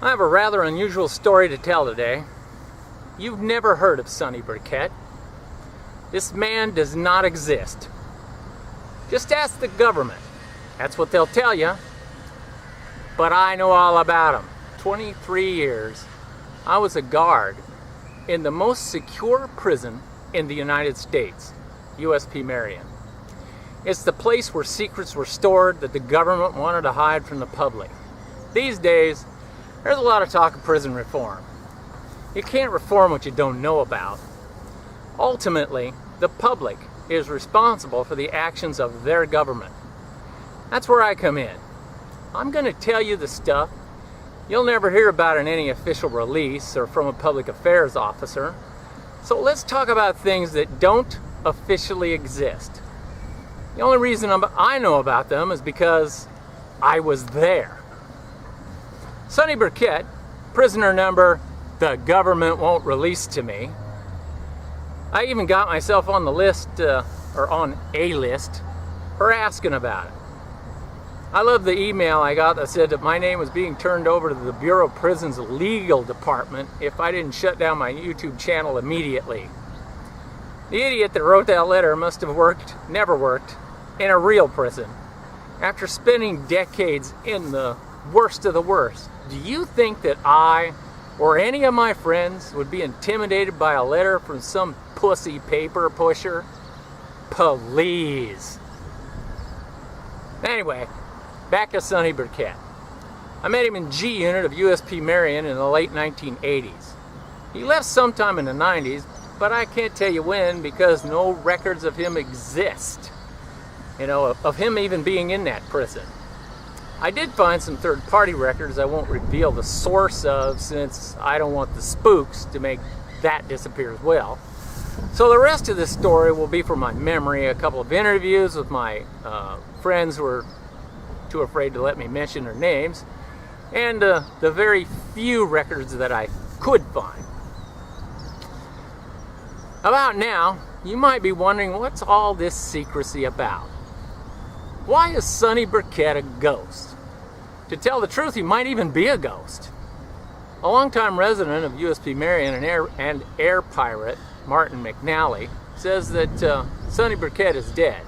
I have a rather unusual story to tell today. You've never heard of Sonny Burkett. This man does not exist. Just ask the government. That's what they'll tell you. But I know all about him. 23 years. I was a guard in the most secure prison in the United States, USP Marion. It's the place where secrets were stored that the government wanted to hide from the public. These days, there's a lot of talk of prison reform. You can't reform what you don't know about. Ultimately, the public is responsible for the actions of their government. That's where I come in. I'm going to tell you the stuff you'll never hear about in any official release or from a public affairs officer. So let's talk about things that don't officially exist. The only reason I know about them is because I was there. Sonny Burkett, prisoner number the government won't release to me. I even got myself on the list, or on a list, for asking about it. I love the email I got that said that my name was being turned over to the Bureau of Prisons legal department if I didn't shut down my YouTube channel immediately. The idiot that wrote that letter must have never worked, in a real prison. After spending decades in the worst of the worst, do you think that I or any of my friends would be intimidated by a letter from some pussy paper pusher? Please. Anyway, back to Sonny Burkett. I met him in G Unit of USP Marion in the late 1980s. He left sometime in the 90s, but I can't tell you when because no records of him exist. Of him even being in that prison. I did find some third-party records I won't reveal the source of since I don't want the spooks to make that disappear as well. So the rest of this story will be from my memory, a couple of interviews with my friends who were too afraid to let me mention their names, and the very few records that I could find. About now, you might be wondering what's all this secrecy about? Why is Sonny Burkett a ghost? To tell the truth, he might even be a ghost. A longtime resident of USP Marion and air pirate Martin McNally says that Sonny Burkett is dead.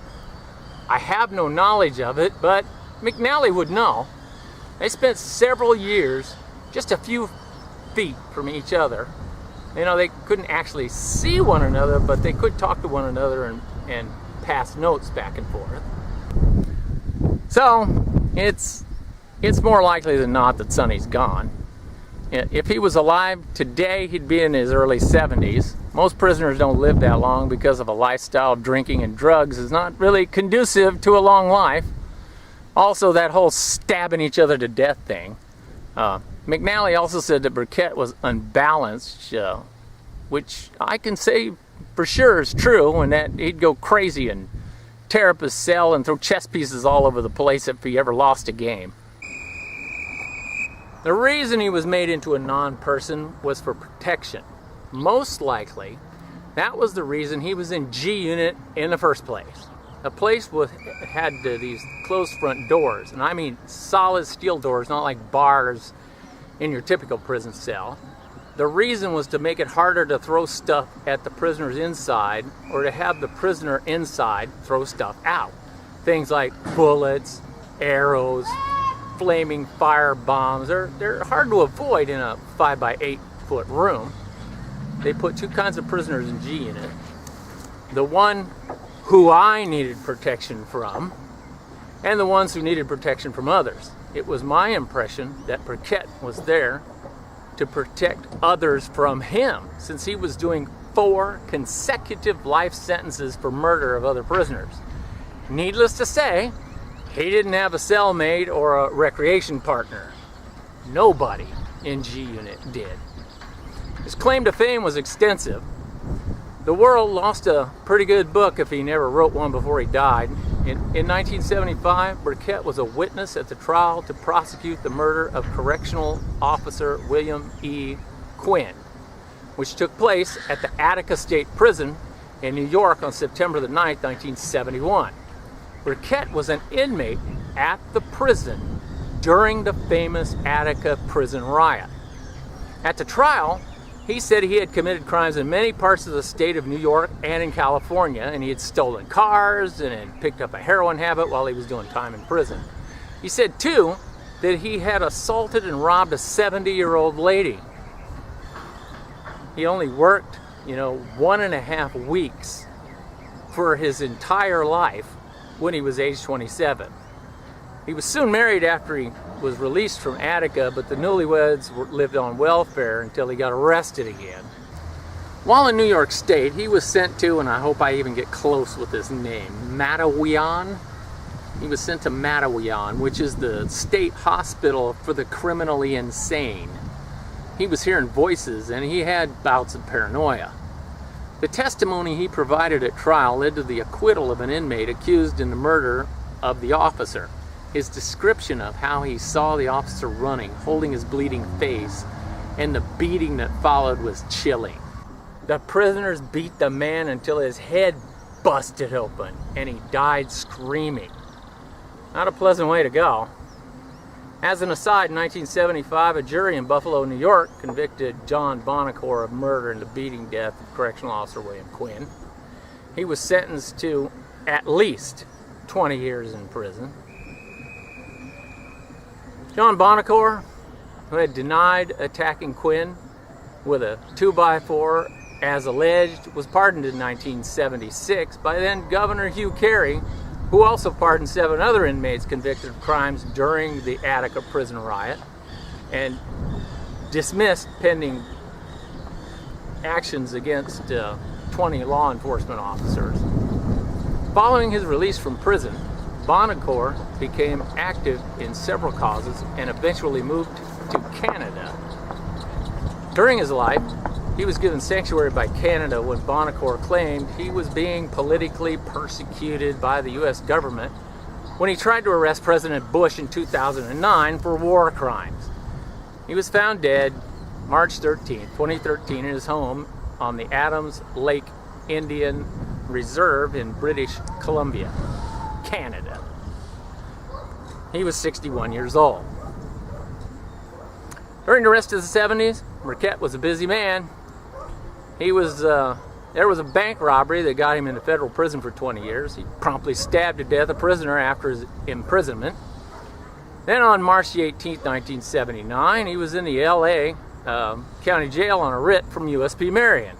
I have no knowledge of it, but McNally would know. They spent several years just a few feet from each other. They couldn't actually see one another, but they could talk to one another and pass notes back and forth. So, it's more likely than not that Sonny's gone. If he was alive today, he'd be in his early 70s. Most prisoners don't live that long because of a lifestyle of drinking and drugs is not really conducive to a long life. Also, that whole stabbing each other to death thing. McNally also said that Burkett was unbalanced, which I can say for sure is true, and that he'd go crazy and tear up his cell and throw chess pieces all over the place if he ever lost a game. The reason he was made into a non-person was for protection. Most likely, that was the reason he was in G Unit in the first place. A place had these closed front doors, and I mean solid steel doors, not like bars in your typical prison cell. The reason was to make it harder to throw stuff at the prisoners inside or to have the prisoner inside throw stuff out. Things like bullets, arrows, flaming fire bombs. They're hard to avoid in a 5 by 8 foot room. They put two kinds of prisoners in G Unit. The one who I needed protection from and the ones who needed protection from others. It was my impression that Burkett was there to protect others from him, since he was doing 4 consecutive life sentences for murder of other prisoners. Needless to say, he didn't have a cellmate or a recreation partner. Nobody in G Unit did. His claim to fame was extensive. The world lost a pretty good book if he never wrote one before he died. In 1975, Burkett was a witness at the trial to prosecute the murder of Correctional Officer William E. Quinn, which took place at the Attica State Prison in New York on September the 9th, 1971. Burkett was an inmate at the prison during the famous Attica prison riot. At the trial, he said he had committed crimes in many parts of the state of New York and in California, and he had stolen cars and had picked up a heroin habit while he was doing time in prison. He said, too, that he had assaulted and robbed a 70-year-old lady. He only worked, 1.5 weeks for his entire life when he was age 27. He was soon married after he was released from Attica, but the newlyweds lived on welfare until he got arrested again. While in New York State, he was sent to, and I hope I even get close with his name, Mattawan. He was sent to Mattawan, which is the state hospital for the criminally insane. He was hearing voices, and he had bouts of paranoia. The testimony he provided at trial led to the acquittal of an inmate accused in the murder of the officer. His description of how he saw the officer running, holding his bleeding face, and the beating that followed was chilling. The prisoners beat the man until his head busted open, and he died screaming. Not a pleasant way to go. As an aside, in 1975, a jury in Buffalo, New York, convicted John Bonacore of murder and the beating death of correctional officer William Quinn. He was sentenced to at least 20 years in prison. John Bonacore, who had denied attacking Quinn with a 2x4 as alleged, was pardoned in 1976 by then Governor Hugh Carey, who also pardoned 7 other inmates convicted of crimes during the Attica prison riot and dismissed pending actions against 20 law enforcement officers. Following his release from prison, Bonacore became active in several causes and eventually moved to Canada. During his life, he was given sanctuary by Canada when Bonacore claimed he was being politically persecuted by the U.S. government when he tried to arrest President Bush in 2009 for war crimes. He was found dead March 13, 2013 in his home on the Adams Lake Indian Reserve in British Columbia, Canada. He was 61 years old. During the rest of the 70s, Burkett was a busy man. There was a bank robbery that got him into federal prison for 20 years. He promptly stabbed to death a prisoner after his imprisonment. Then on March 18, 1979, he was in the L.A. County Jail on a writ from USP Marion.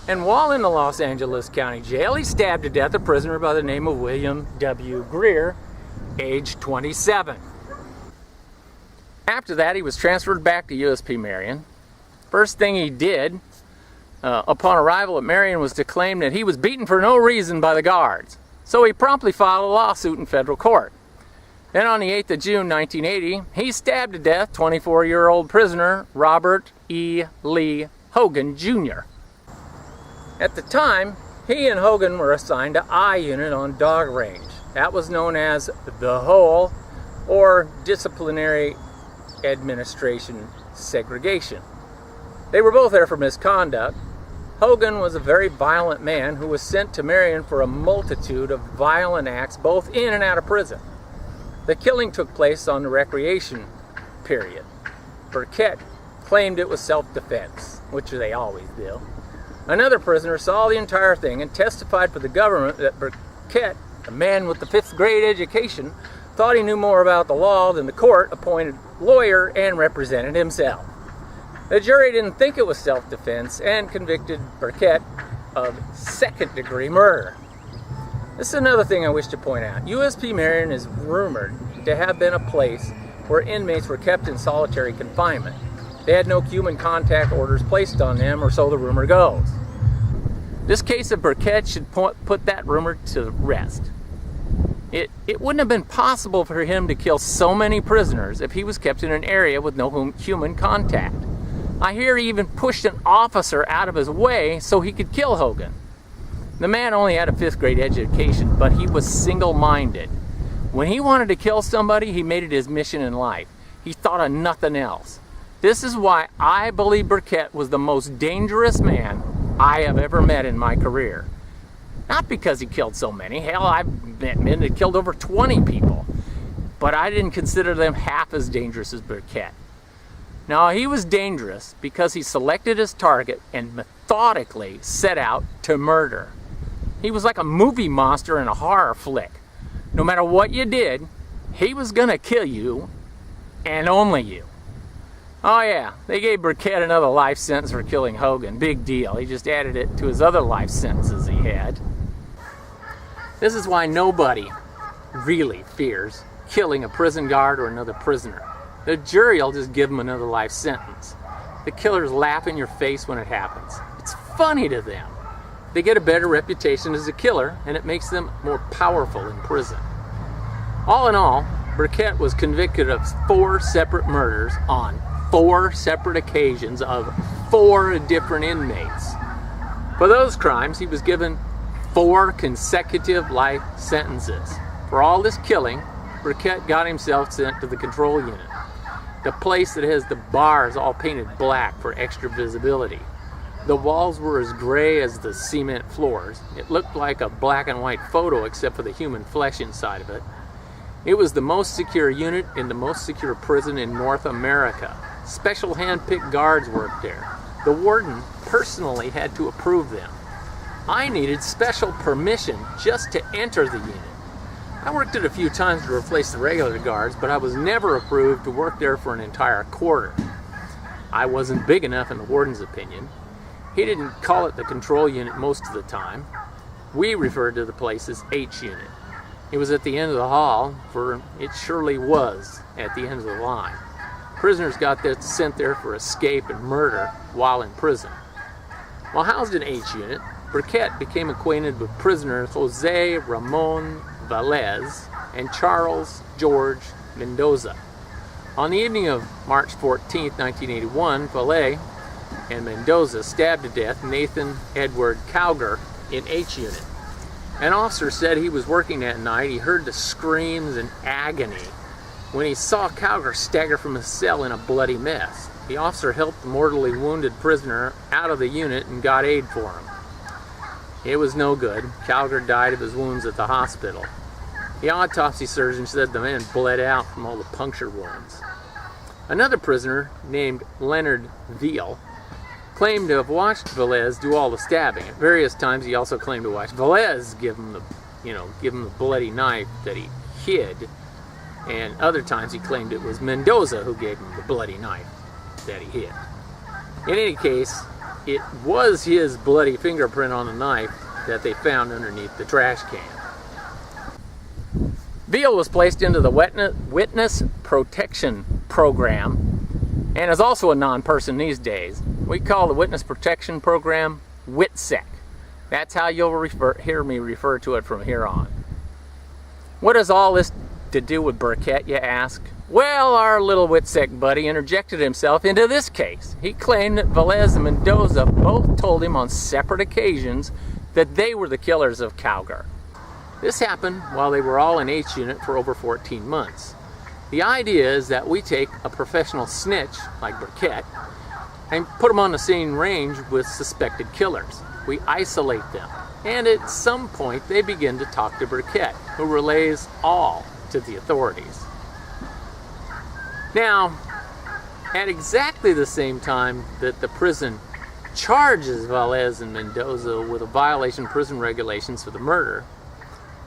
And while in the Los Angeles County Jail, he stabbed to death a prisoner by the name of William W. Greer, age 27. After that, he was transferred back to USP Marion. First thing he did upon arrival at Marion was to claim that he was beaten for no reason by the guards. So he promptly filed a lawsuit in federal court. Then on the 8th of June, 1980, he stabbed to death 24-year-old prisoner Robert E. Lee Hogan, Jr. At the time, he and Hogan were assigned to I Unit on dog range. That was known as the Hole, or Disciplinary Administration Segregation. They were both there for misconduct. Hogan was a very violent man who was sent to Marion for a multitude of violent acts both in and out of prison. The killing took place on the recreation period. Burkett claimed it was self-defense, which they always do. Another prisoner saw the entire thing and testified for the government that Burkett, a man with the 5th grade education, thought he knew more about the law than the court-appointed lawyer and represented himself. The jury didn't think it was self-defense and convicted Burkett of second-degree murder. This is another thing I wish to point out. USP Marion is rumored to have been a place where inmates were kept in solitary confinement. They had no human contact orders placed on them, or so the rumor goes. This case of Burkett should put that rumor to rest. It wouldn't have been possible for him to kill so many prisoners if he was kept in an area with no human contact. I hear he even pushed an officer out of his way so he could kill Hogan. The man only had a 5th grade education, but he was single-minded. When he wanted to kill somebody, he made it his mission in life. He thought of nothing else. This is why I believe Burkett was the most dangerous man I have ever met in my career. Not because he killed so many. Hell, I've met men that killed over 20 people. but I didn't consider them half as dangerous as Burkett. Now, he was dangerous because he selected his target and methodically set out to murder. He was like a movie monster in a horror flick. No matter what you did, he was gonna kill you, and only you. Oh yeah, they gave Burkett another life sentence for killing Hogan. Big deal. He just added it to his other life sentences he had. This is why nobody really fears killing a prison guard or another prisoner. The jury will just give them another life sentence. The killers laugh in your face when it happens. It's funny to them. They get a better reputation as a killer, and it makes them more powerful in prison. All in all, Burkett was convicted of 4 separate murders on 4 separate occasions of 4 different inmates. For those crimes, he was given 4 consecutive life sentences. For all this killing, Burkett got himself sent to the control unit, the place that has the bars all painted black for extra visibility. The walls were as gray as the cement floors. It looked like a black and white photo except for the human flesh inside of it. It was the most secure unit in the most secure prison in North America. Special hand-picked guards worked there. The warden personally had to approve them. I needed special permission just to enter the unit. I worked it a few times to replace the regular guards, but I was never approved to work there for an entire quarter. I wasn't big enough in the warden's opinion. He didn't call it the control unit most of the time. We referred to the place as H unit. It was at the end of the hall, for it surely was at the end of the line. Prisoners got sent there for escape and murder while in prison. While housed in H unit, Burkett became acquainted with prisoners Jose Ramon Velez and Charles George Mendoza. On the evening of March 14, 1981, Velez and Mendoza stabbed to death Nathan Edward Cowger in H unit. An officer said he was working that night. He heard the screams and agony when he saw Cowger stagger from his cell in a bloody mess. The officer helped the mortally wounded prisoner out of the unit and got aid for him. It was no good. Cowger died of his wounds at the hospital. The autopsy surgeon said the man bled out from all the puncture wounds. Another prisoner named Leonard Veal claimed to have watched Velez do all the stabbing. At various times he also claimed to watch Velez give him the bloody knife that he hid, and other times he claimed it was Mendoza who gave him the bloody knife that he hid. In any case, it was his bloody fingerprint on the knife that they found underneath the trash can. Veal was placed into the Witness Protection Program and is also a non-person these days. We call the Witness Protection Program WITSEC. That's how you'll hear me refer to it from here on. What has all this to do with Burkett, you ask? Well, our little WITSEC buddy interjected himself into this case. He claimed that Velez and Mendoza both told him on separate occasions that they were the killers of Cowger. This happened while they were all in H unit for over 14 months. The idea is that we take a professional snitch, like Burkett, and put them on the same range with suspected killers. We isolate them, and at some point they begin to talk to Burkett, who relays all to the authorities. Now, at exactly the same time that the prison charges Velez and Mendoza with a violation of prison regulations for the murder,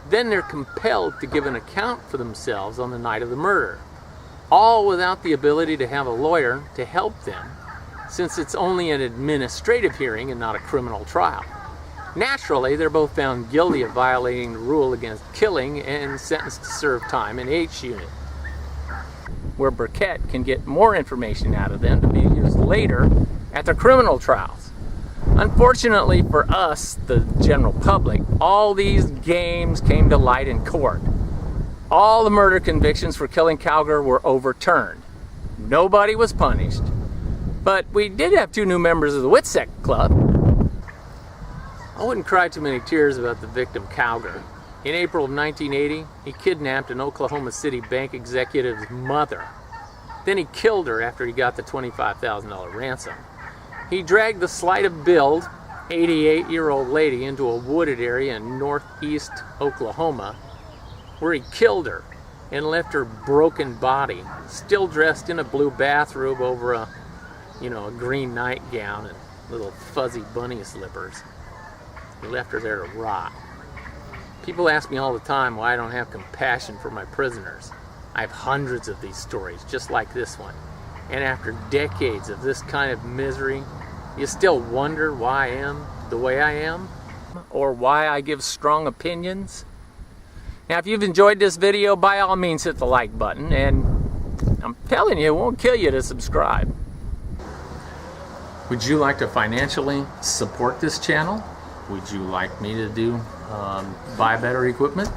then they're compelled to give an account for themselves on the night of the murder, all without the ability to have a lawyer to help them, since it's only an administrative hearing and not a criminal trial. Naturally, they're both found guilty of violating the rule against killing and sentenced to serve time in H unit, where Burkett can get more information out of them to be used later at the criminal trials. Unfortunately for us, the general public, all these games came to light in court. All the murder convictions for killing Cowger were overturned. Nobody was punished. But we did have 2 new members of the WITSEC Club. I wouldn't cry too many tears about the victim Cowger. In April of 1980, he kidnapped an Oklahoma City bank executive's mother. Then he killed her after he got the $25,000 ransom. He dragged the slight of build, 88-year-old lady into a wooded area in northeast Oklahoma, where he killed her. and left her broken body, still dressed in a blue bathrobe over a, a green nightgown and little fuzzy bunny slippers. He left her there to rot. People ask me all the time why I don't have compassion for my prisoners. I have hundreds of these stories, just like this one. And after decades of this kind of misery, you still wonder why I am the way I am? Or why I give strong opinions? Now, if you've enjoyed this video, by all means hit the like button, and I'm telling you, it won't kill you to subscribe. Would you like to financially support this channel? Would you like me to buy better equipment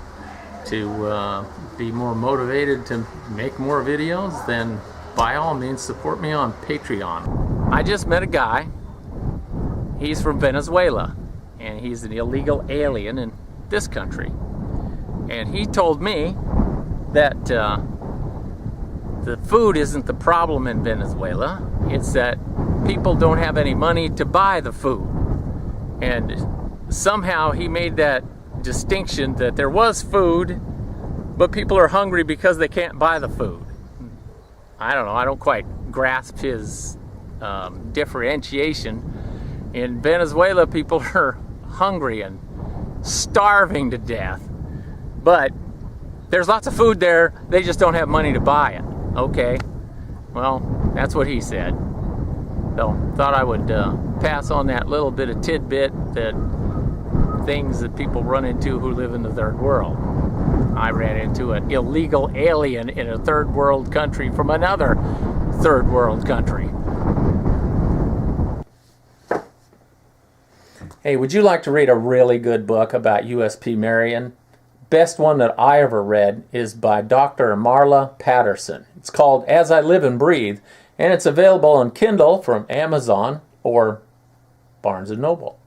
to be more motivated to make more videos? Then by all means support me on Patreon. I just met a guy. He's from Venezuela, and he's an illegal alien in this country. And he told me that the food isn't the problem in Venezuela. It's that people don't have any money to buy the food. And somehow he made that distinction that there was food, but people are hungry because they can't buy the food. I don't know, I don't quite grasp his differentiation. In Venezuela, people are hungry and starving to death. But there's lots of food there, they just don't have money to buy it. Okay, well, that's what he said. So, thought I would pass on that little bit of tidbit, that things that people run into who live in the third world. I ran into an illegal alien in a third world country from another third world country. Hey, would you like to read a really good book about USP Marion? Best one that I ever read is by Dr. Marla Patterson. It's called As I Live and Breathe, and it's available on Kindle from Amazon or Barnes & Noble.